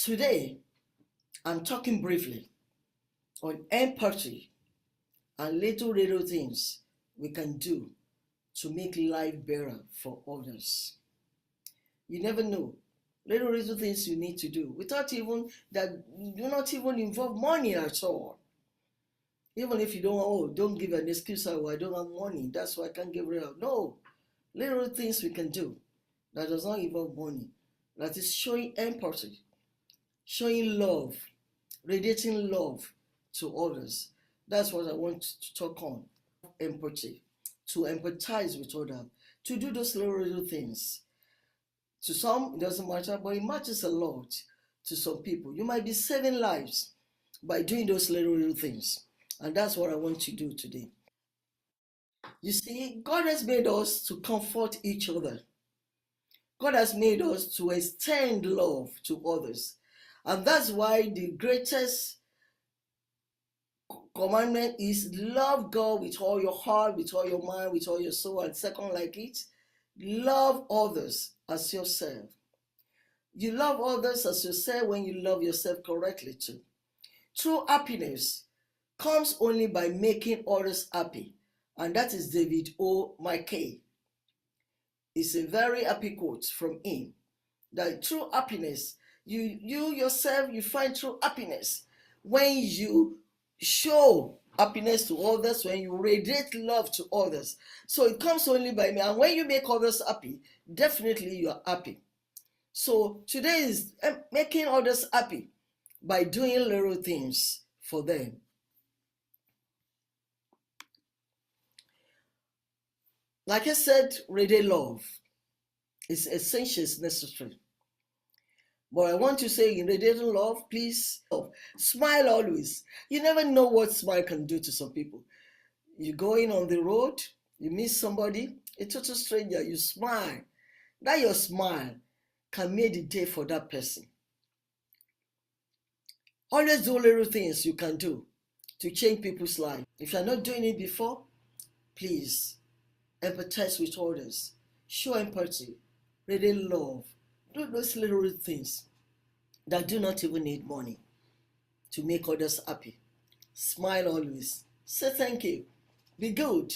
Today, I'm talking briefly on empathy and little things we can do to make life better for others. You never know. Little things you need to do without even that do not even involve money at all. Even if you don't give an excuse, oh, I don't have money, that's why I can't give it out. No, little things we can do that does not involve money. That is showing empathy, showing love, radiating love to others. That's what I want to talk on. Empathy, to empathize with others, to do those little things. To some, it doesn't matter, but it matters a lot to some people. You might be saving lives by doing those little things. And that's what I want to do today. You see, God has made us to comfort each other. God has made us to extend love to others. And that's why the greatest commandment is love God with all your heart, with all your mind, with all your soul. And second, like it, love others as yourself. You love others as yourself when you love yourself correctly too. True happiness comes only by making others happy. And that is David O. McKay. It's a very happy quote from him. That true happiness, you yourself, you find true happiness when you show happiness to others, when you radiate love to others. So it comes only by me. And when you make others happy, definitely you are happy. So today is making others happy by doing little things for them. Like I said, radiate love is essential, it's necessary. But I want to say in radiating love, please smile always. You never know what smile can do to some people. You're going on the road, you meet somebody, a total stranger, you smile. That your smile can make the day for that person. Always do little things you can do to change people's life. If you're not doing it before, please empathize with others. Show empathy, radiate love. Do those little things that do not even need money to make others happy. Smile always. Say thank you. Be good.